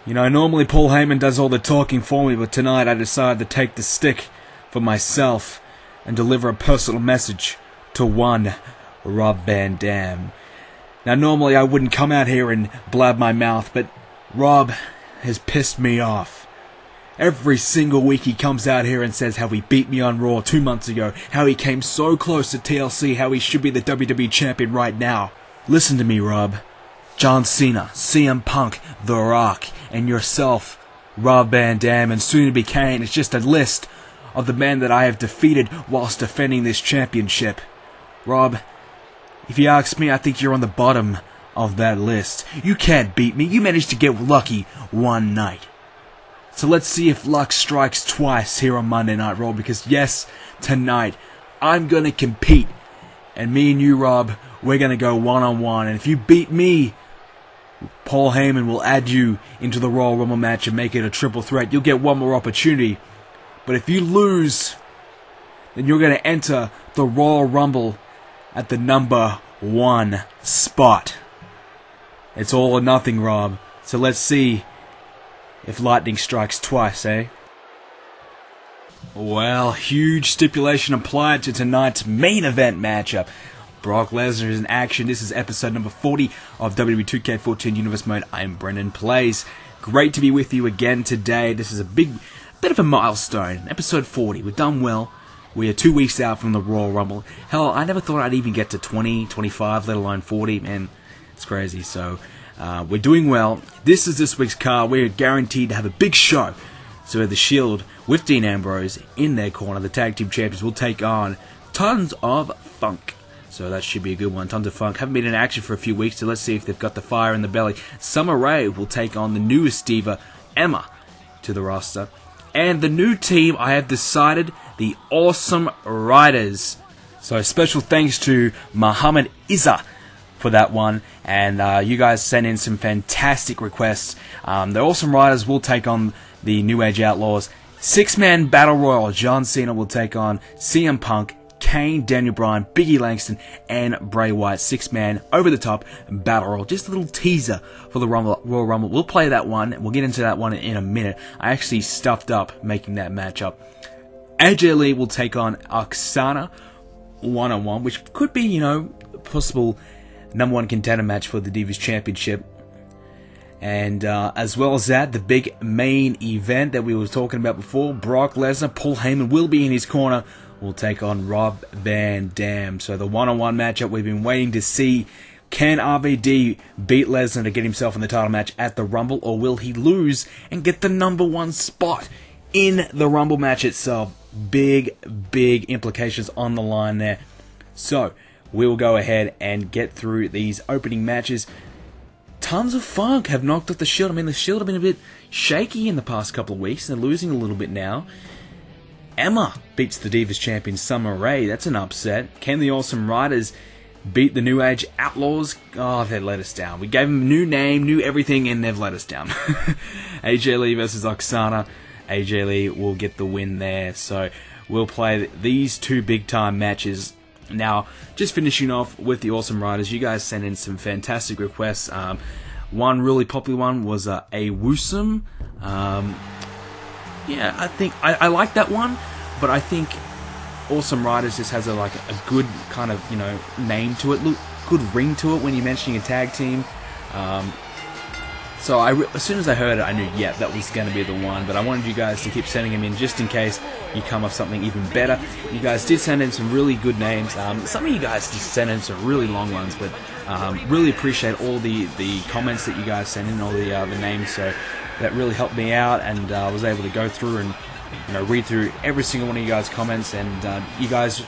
You know, normally Paul Heyman does all the talking for me, but tonight I decided to take the stick for myself and deliver a personal message to one Rob Van Dam. Now, normally I wouldn't come out here and blab my mouth, but Rob has pissed me off. Every single week he comes out here and says how he beat me on Raw 2 months ago, how he came so close to TLC, how he should be the WWE champion right now. Listen to me, Rob. John Cena, CM Punk, The Rock, and yourself, Rob Van Dam, and soon to be Kane. It's just a list of the men that I have defeated whilst defending this championship. Rob, if you ask me, I think you're on the bottom of that list. You can't beat me. You managed to get lucky one night. So let's see if luck strikes twice here on Monday Night Raw, because yes, tonight I'm going to compete. And me and you, Rob, we're going to go one-on-one. And if you beat me, Paul Heyman will add you into the Royal Rumble match and make it a triple threat. You'll get one more opportunity. But if you lose, then you're going to enter the Royal Rumble at the number 1 spot. It's all or nothing, Rob. So let's see if lightning strikes twice, eh? Well, huge stipulation applied to tonight's main event matchup. Brock Lesnar is in action. This is episode number 40 of WWE 2k14 Universe Mode. I'm BrendenPlayz. Great to be with you again today. This is a bit of a milestone. Episode 40. We've done well. We are 2 weeks out from the Royal Rumble. Hell, I never thought I'd even get to 20, 25, let alone 40. Man, it's crazy. So, we're doing well. This is this week's card. We're guaranteed to have a big show. So The Shield with Dean Ambrose in their corner. The tag team champions will take on Tons of Funk. So that should be a good one. Tons of Funk haven't been in action for a few weeks, so let's see if they've got the fire in the belly. Summer Rae will take on the newest diva, Emma, to the roster. And the new team, I have decided, the Awesome Riders. So special thanks to Muhammad Izzah for that one. And you guys sent in some fantastic requests. The Awesome Riders will take on the New Age Outlaws. 6-man Battle Royal. John Cena will take on CM Punk, Kane, Daniel Bryan, Big E Langston, and Bray Wyatt. 6-man over-the-top Battle Royal. Just a little teaser for the Royal Rumble. We'll play that one. We'll get into that one in a minute. I actually stuffed up making that matchup. AJ Lee will take on Oksana one-on-one, which could be, you know, a possible number 1 contender match for the Divas Championship. And as well as that, the big main event that we were talking about before, Brock Lesnar, Paul Heyman will be in his corner, will take on Rob Van Dam. So the one-on-one matchup we've been waiting to see. Can RVD beat Lesnar to get himself in the title match at the Rumble, or will he lose and get the number 1 spot in the Rumble match itself? Big implications on the line there. So we will go ahead and get through these opening matches. Tons of Funk have knocked off the Shield. I mean, the Shield have been a bit shaky in the past couple of weeks. They're losing a little bit now. Emma beats the Divas champion Summer Rae. That's an upset. Can the Awesome Riders beat the New Age Outlaws? Oh, they let us down. We gave them a new name, new everything, and they've let us down. AJ Lee versus Oksana. AJ Lee will get the win there. So we'll play these 2 big-time matches. Now, just finishing off with the Awesome Riders, you guys sent in some fantastic requests. One really popular one was a Woosum. Yeah, I think I like that one, but I think Awesome Riders just has a good kind of, you know, name to it, good ring to it when you're mentioning a tag team. So as soon as I heard it, I knew, yeah, that was going to be the one. But I wanted you guys to keep sending them in just in case you come up with something even better. You guys did send in some really good names. Some of you guys just sent in some really long ones, but really appreciate all the comments that you guys sent in, all the names. So that really helped me out, and I was able to go through and, you know, read through every single one of you guys' comments. And you guys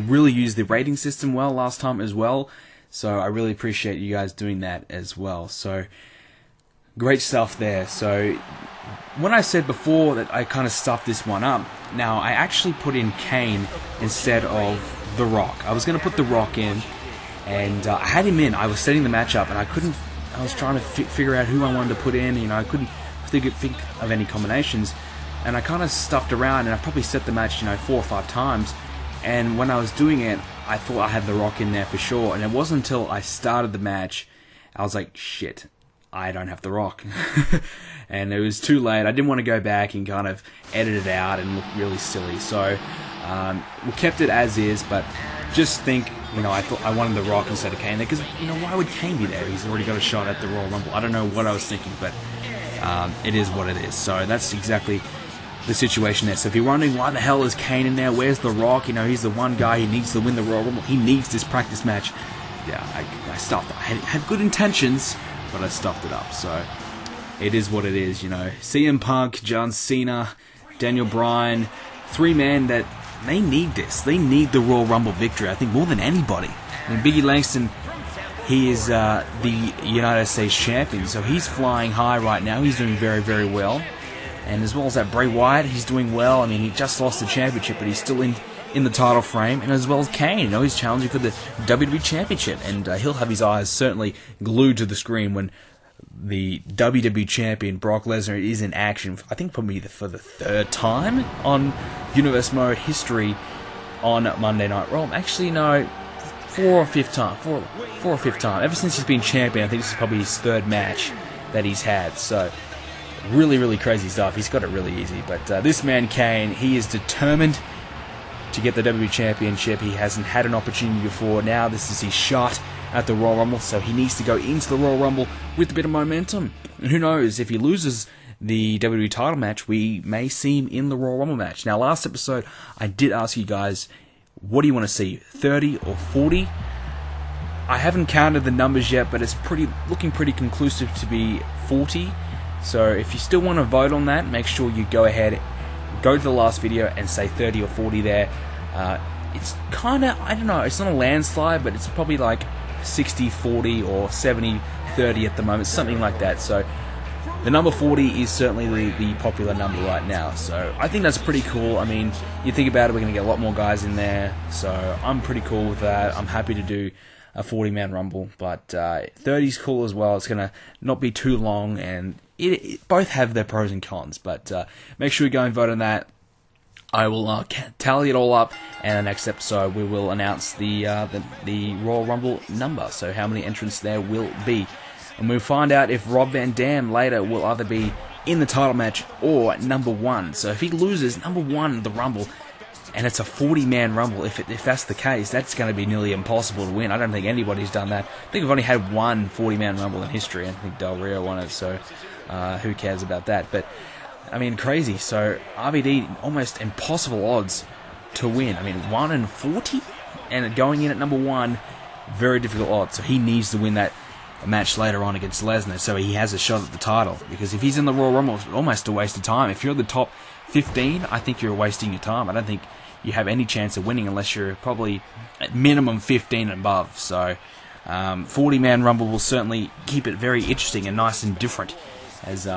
really used the rating system well last time as well. So I really appreciate you guys doing that as well. So great stuff there. So when I said before that I kind of stuffed this one up, now I actually put in Kane instead of The Rock. I was going to put The Rock in, and I had him in. I was setting the match up, and I was trying to figure out who I wanted to put in. You know, I couldn't think of any combinations, and I kind of stuffed around, and I probably set the match, you know, 4 or 5 times. And when I was doing it, I thought I had The Rock in there for sure, and it wasn't until I started the match I was like, shit, I don't have The Rock. And it was too late. I didn't want to go back and kind of edit it out and look really silly. So we kept it as is, but just think, I thought I wanted The Rock instead of Kane there, because, why would Kane be there? He's already got a shot at the Royal Rumble. I don't know what I was thinking, but it is what it is. So that's exactly the situation there. So if you're wondering why the hell is Kane in there, where's The Rock? He's the one guy who needs to win the Royal Rumble. He needs this practice match. Yeah, I stuffed it. I had good intentions, but I stuffed it up. So it is what it is, CM Punk, John Cena, Daniel Bryan, three men that they need this. They need the Royal Rumble victory, I think, more than anybody. Biggie Langston, he is the United States champion, so he's flying high right now. He's doing very, very well. And as well as that, Bray Wyatt, he's doing well. He just lost the championship, but he's still in the title frame. And as well as Kane, he's challenging for the WWE Championship. And he'll have his eyes certainly glued to the screen when the WWE Champion, Brock Lesnar, is in action. I think probably for the third time on Universe Mode history on Monday Night Raw. Actually, no, fourth or fifth time. Ever since he's been champion, I think this is probably his third match that he's had. So really, really crazy stuff. He's got it really easy. But this man, Kane, he is determined to get the WWE Championship. He hasn't had an opportunity before. Now this is his shot at the Royal Rumble, so he needs to go into the Royal Rumble with a bit of momentum. And who knows, if he loses the WWE title match, we may see him in the Royal Rumble match. Now, last episode, I did ask you guys, what do you want to see, 30 or 40? I haven't counted the numbers yet, but it's looking pretty conclusive to be 40. So if you still want to vote on that, make sure you go ahead, go to the last video and say 30 or 40 there. It's kind of, I don't know, it's not a landslide, but it's probably like 60-40 or 70-30 at the moment, something like that. So the number 40 is certainly the popular number right now. So I think that's pretty cool. You think about it, we're going to get a lot more guys in there. So I'm pretty cool with that. I'm happy to do a 40-man Rumble, but 30 is cool as well. It's going to not be too long, and it both have their pros and cons. But make sure you go and vote on that. I will tally it all up, and the next episode we will announce the Royal Rumble number, so how many entrants there will be. And we'll find out if Rob Van Dam later will either be in the title match or number one. So if he loses number one in the Rumble, and it's a 40-man Rumble, if that's the case, that's going to be nearly impossible to win. I don't think anybody's done that. I think we've only had one 40-man Rumble in history, and I think Del Rio won it, so who cares about that? But crazy. So RVD, almost impossible odds to win. 1 in 40, and going in at number one, very difficult odds. So he needs to win that match later on against Lesnar, so he has a shot at the title. Because if he's in the Royal Rumble, it's almost a waste of time. If you're the top 15, I think you're wasting your time. I don't think you have any chance of winning unless you're probably at minimum 15 and above. So 40-man Rumble will certainly keep it very interesting and nice and different. As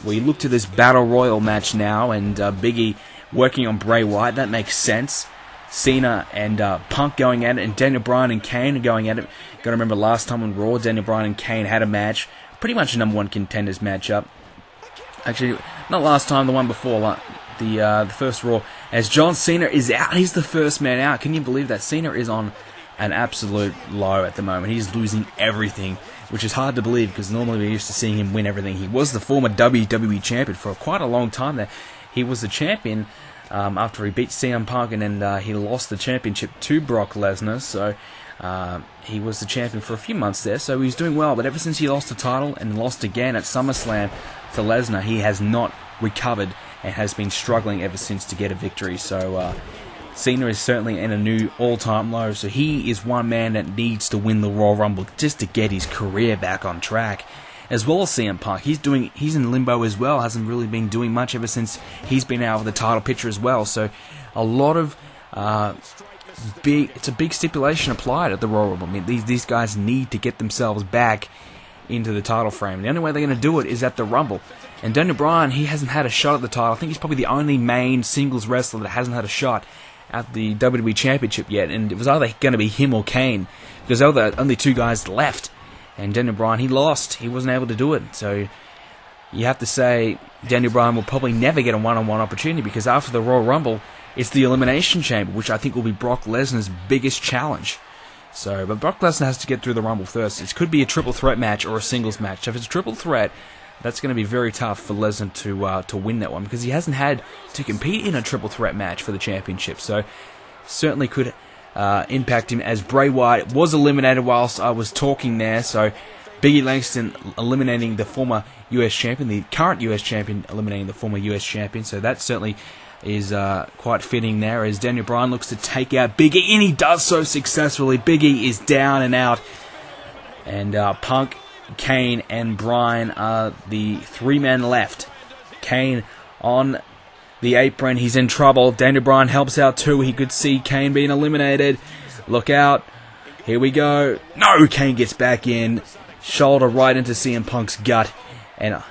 we look to this Battle Royal match now, and Biggie working on Bray Wyatt, that makes sense. Cena and Punk going at it, and Daniel Bryan and Kane are going at it. Got to remember last time on Raw, Daniel Bryan and Kane had a match, pretty much a number one contenders matchup. Actually, not last time, the one before, the first Raw, as John Cena is out. He's the first man out. Can you believe that? Cena is on an absolute low at the moment. He's losing everything, which is hard to believe because normally we're used to seeing him win everything. He was the former WWE champion for quite a long time there. He was the champion after he beat CM Punk, and then he lost the championship to Brock Lesnar. So he was the champion for a few months there, so he's doing well. But ever since he lost the title and lost again at SummerSlam to Lesnar, he has not recovered and has been struggling ever since to get a victory. So Cena is certainly in a new all-time low, so he is one man that needs to win the Royal Rumble just to get his career back on track. As well as CM Punk, he's in limbo as well, hasn't really been doing much ever since he's been out of the title picture as well. So a lot of it's a big stipulation applied at the Royal Rumble. These guys need to get themselves back into the title frame. The only way they're going to do it is at the Rumble. And Daniel Bryan, he hasn't had a shot at the title. I think he's probably the only main singles wrestler that hasn't had a shot at the WWE Championship yet, and it was either going to be him or Kane, because there were only two guys left, and Daniel Bryan, he lost. He wasn't able to do it, so you have to say Daniel Bryan will probably never get a one-on-one opportunity, because after the Royal Rumble, it's the Elimination Chamber, which I think will be Brock Lesnar's biggest challenge. So, but Brock Lesnar has to get through the Rumble first. It could be a triple threat match or a singles match. So if it's a triple threat, that's going to be very tough for Lesnar to win that one, because he hasn't had to compete in a triple threat match for the championship. So certainly could impact him, as Bray Wyatt was eliminated whilst I was talking there. So Big E Langston eliminating the former US champion, the current US champion eliminating the former US champion. So that certainly is quite fitting there, as Daniel Bryan looks to take out Big E, and he does so successfully. Big E is down and out, and Punk, Kane, and Bryan are the three men left. Kane on the apron, he's in trouble. Daniel Bryan helps out too. He could see Kane being eliminated. Look out. Here we go. No, Kane gets back in. Shoulder right into CM Punk's gut. And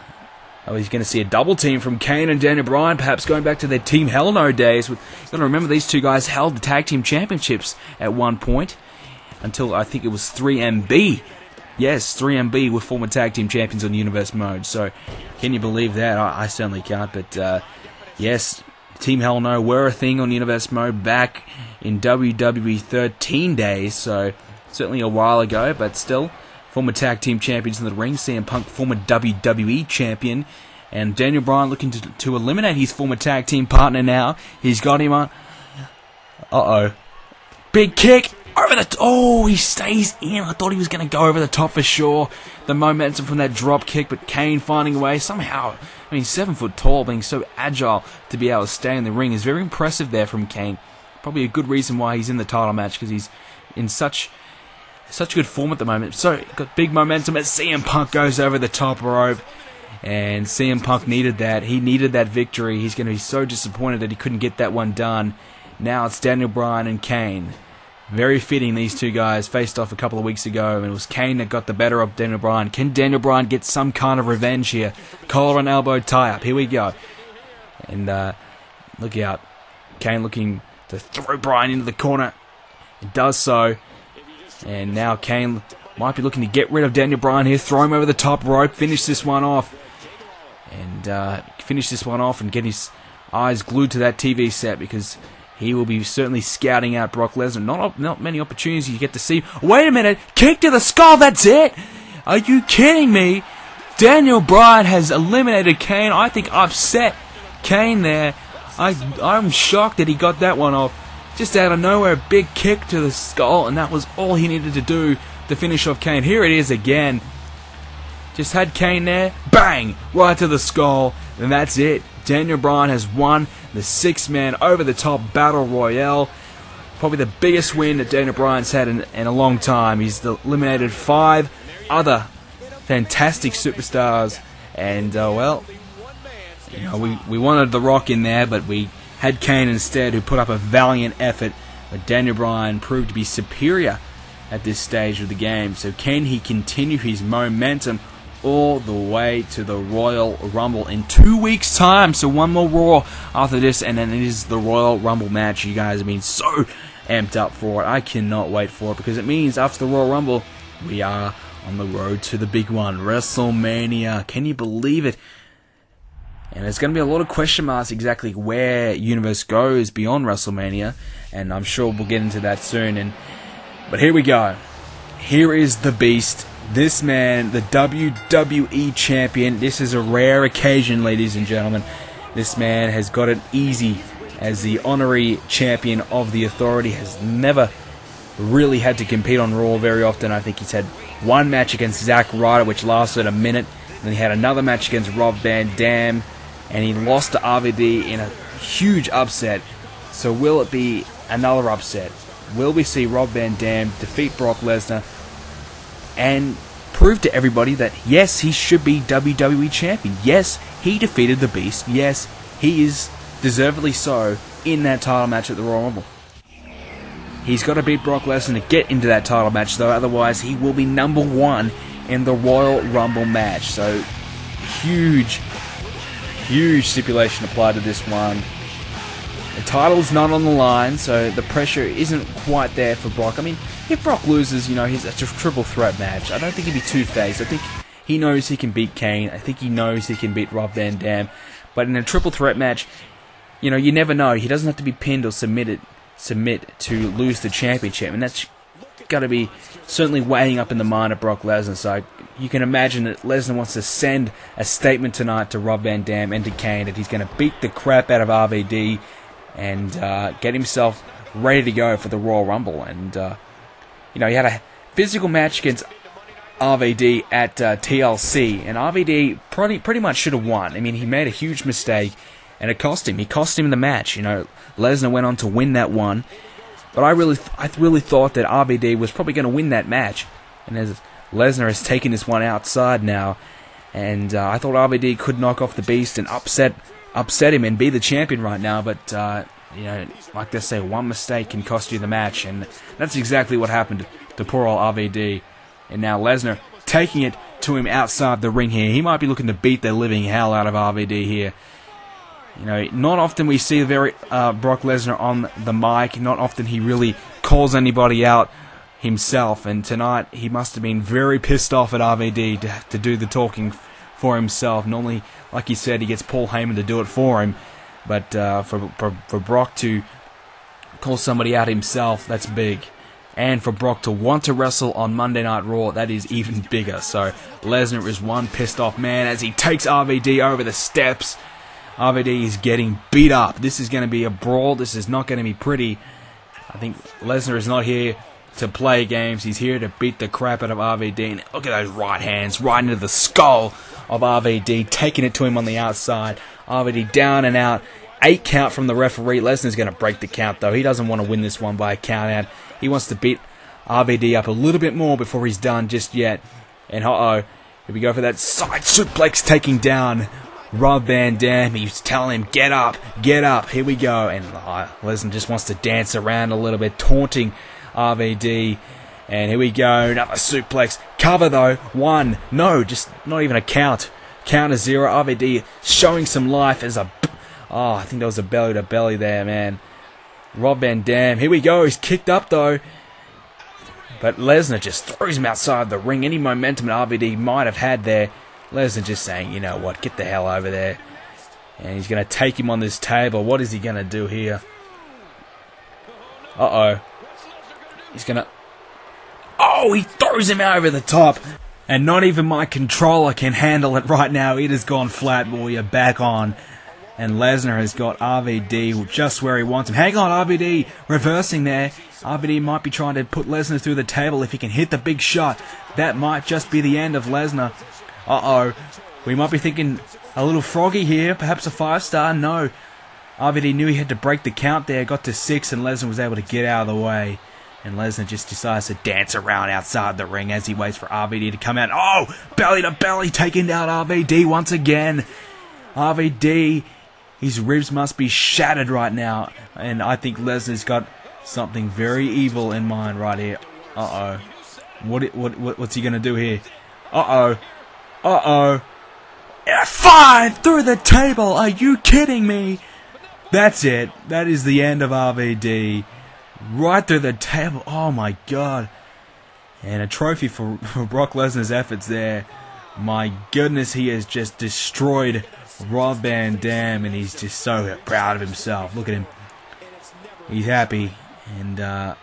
he's going to see a double team from Kane and Daniel Bryan, perhaps going back to their Team Hell No days. You've got to remember, these two guys held the tag team championships at one point, until I think it was 3MB. Yes, 3MB were former tag team champions on Universe Mode. So, can you believe that? I certainly can't. But yes, Team Hell No were a thing on Universe Mode back in WWE 13 days. So, certainly a while ago, but still. Former tag team champions in the ring. CM Punk, former WWE champion. And Daniel Bryan looking to eliminate his former tag team partner now. He's got him on. Uh-oh. Big kick. Over the... Oh, he stays in. I thought he was going to go over the top for sure. The momentum from that drop kick. But Kane finding a way. Somehow, I mean, 7 foot tall, being so agile to be able to stay in the ring is very impressive there from Kane. Probably a good reason why he's in the title match, because he's in such good form at the moment. So, got big momentum as CM Punk goes over the top rope. And CM Punk needed that. He needed that victory. He's going to be so disappointed that he couldn't get that one done. Now it's Daniel Bryan and Kane. Very fitting, these two guys faced off a couple of weeks ago, and it was Kane that got the better of Daniel Bryan. Can Daniel Bryan get some kind of revenge here? Collar and elbow tie-up. Here we go. And look out. Kane looking to throw Bryan into the corner. It does so. And now Kane might be looking to get rid of Daniel Bryan here. Throw him over the top rope. Finish this one off. And get his eyes glued to that TV set, because he will be certainly scouting out Brock Lesnar. Not many opportunities you get to see. Wait a minute. Kick to the skull. That's it. Are you kidding me? Daniel Bryan has eliminated Kane. I think upset Kane there. I'm shocked that he got that one off. Just out of nowhere, a big kick to the skull, and that was all he needed to do to finish off Kane. Here it is again. Just had Kane there, bang, right to the skull, and that's it. Daniel Bryan has won the 6-man over-the-top Battle Royale. Probably the biggest win that Daniel Bryan's had in a long time. He's eliminated 5 other fantastic superstars, and, well, you know, we wanted The Rock in there, but we had Kane instead, who put up a valiant effort, but Daniel Bryan proved to be superior at this stage of the game. So can he continue his momentum all the way to the Royal Rumble in 2 weeks' time? So one more Raw after this, and then it is the Royal Rumble match. You guys have been so amped up for it. I cannot wait for it, because it means after the Royal Rumble, we are on the road to the big one, WrestleMania. Can you believe it? And there's going to be a lot of question marks exactly where Universe goes beyond WrestleMania, and I'm sure we'll get into that soon. But here we go. Here is the Beast. This man, the WWE Champion. This is a rare occasion, ladies and gentlemen. This man has got it easy as the honorary champion of the Authority. Has never really had to compete on Raw very often. I think he's had one match against Zack Ryder, which lasted a minute. Then he had another match against Rob Van Dam, and he lost to RVD in a huge upset. So will it be another upset? Will we see Rob Van Dam defeat Brock Lesnar and prove to everybody that, yes, he should be WWE Champion? Yes, he defeated the Beast. Yes, he is deservedly so in that title match at the Royal Rumble. He's got to beat Brock Lesnar to get into that title match, though. Otherwise, he will be number 1 in the Royal Rumble match. So, huge stipulation applied to this one. The title's not on the line, so the pressure isn't quite there for Brock. I mean, if Brock loses, you know, it's a triple threat match. I don't think he'd be two-faced. I think he knows he can beat Kane. I think he knows he can beat Rob Van Dam. But in a triple threat match, you know, you never know. He doesn't have to be pinned or submit to lose the championship. And that's got to be certainly weighing up in the mind of Brock Lesnar. So you can imagine that Lesnar wants to send a statement tonight to Rob Van Dam and to Kane that he's going to beat the crap out of RVD and get himself ready to go for the Royal Rumble. And he had a physical match against RVD at TLC, and RVD pretty much should have won. I mean, he made a huge mistake, and it cost him. He cost him the match. Lesnar went on to win that one, but I really thought that RVD was probably going to win that match. And as Lesnar has taken this one outside now, and I thought RVD could knock off the Beast and upset him and be the champion right now. But like they say, one mistake can cost you the match, and that's exactly what happened to poor old RVD. And now Lesnar taking it to him outside the ring here. He might be looking to beat the living hell out of RVD here. Not often we see Brock Lesnar on the mic. Not often he really calls anybody out himself. And tonight he must have been very pissed off at RVD to do the talking for himself. Normally, like he said, he gets Paul Heyman to do it for him. But for Brock to call somebody out himself, that's big. And for Brock to want to wrestle on Monday Night Raw, that is even bigger. So Lesnar is one pissed off man as he takes RVD over the steps. RVD is getting beat up. This is going to be a brawl. This is not going to be pretty. I think Lesnar is not here to play games. He's here to beat the crap out of RVD. And look at those right hands right into the skull of RVD, taking it to him on the outside. RVD down and out. 8 count from the referee. Lesnar's going to break the count, though. He doesn't want to win this one by a count out. He wants to beat RVD up a little bit more before he's done just yet. And here we go for that side suplex, taking down Rob Van Dam. He's telling him, get up, get up. Here we go. And Lesnar just wants to dance around a little bit, taunting RVD. And here we go, another suplex. Cover though, 1. No, just not even a count. Count to 0. RVD showing some life as a... Oh, I think that was a belly to belly there, man. Rob Van Dam. Here we go. He's kicked up, though. But Lesnar just throws him outside the ring. Any momentum that RVD might have had there, Lesnar just saying, you know what, get the hell over there. And he's going to take him on this table. What is he going to do here? He's going to... Oh, he throws him over the top. And not even my controller can handle it right now. It has gone flat, boy. You're back on. And Lesnar has got RVD just where he wants him. Hang on, RVD reversing there. RVD might be trying to put Lesnar through the table. If he can hit the big shot, that might just be the end of Lesnar. We might be thinking a little froggy here. Perhaps a 5-star. No. RVD knew he had to break the count there. Got to 6 and Lesnar was able to get out of the way. And Lesnar just decides to dance around outside the ring as he waits for RVD to come out. Oh! Belly to belly, taking down RVD once again. RVD... His ribs must be shattered right now, and I think Lesnar's got something very evil in mind right here. What's he gonna do here? F5 through the table. Are you kidding me? That's it. That is the end of RVD. Right through the table. Oh my god. And a trophy for Brock Lesnar's efforts there. My goodness, he has just destroyed Rob Van Dam, and he's just so proud of himself. Look at him. He's happy, and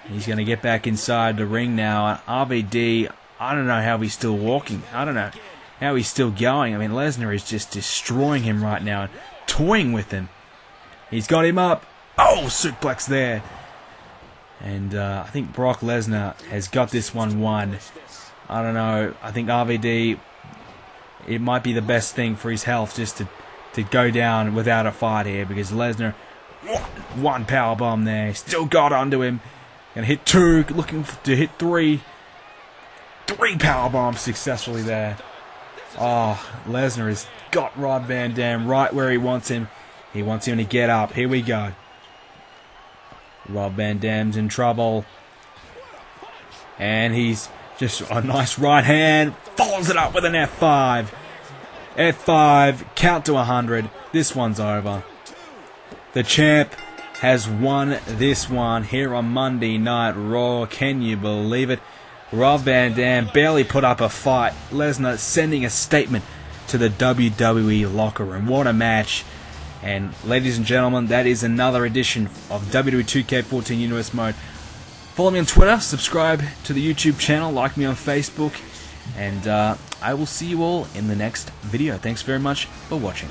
he's going to get back inside the ring now. RVD, I don't know how he's still walking. I don't know how he's still going. I mean, Lesnar is just destroying him right now and toying with him. He's got him up. Oh, suplex there. And I think Brock Lesnar has got this one won. I don't know. I think RVD... It might be the best thing for his health just to go down without a fight here, because Lesnar, one power bomb there, still got onto him, and hit 2, looking to hit 3. 3 power bombs successfully there. Oh, Lesnar has got Rob Van Dam right where he wants him. He wants him to get up. Here we go. Rob Van Dam's in trouble, and he's just a nice right hand, follows it up with an F5. F5, count to 100. This one's over. The champ has won this one here on Monday Night Raw. Can you believe it? Rob Van Dam barely put up a fight. Lesnar sending a statement to the WWE locker room. What a match. And ladies and gentlemen, that is another edition of WWE 2k14 Universe Mode Follow me on Twitter, subscribe to the YouTube channel, like me on Facebook, and I will see you all in the next video. Thanks very much for watching.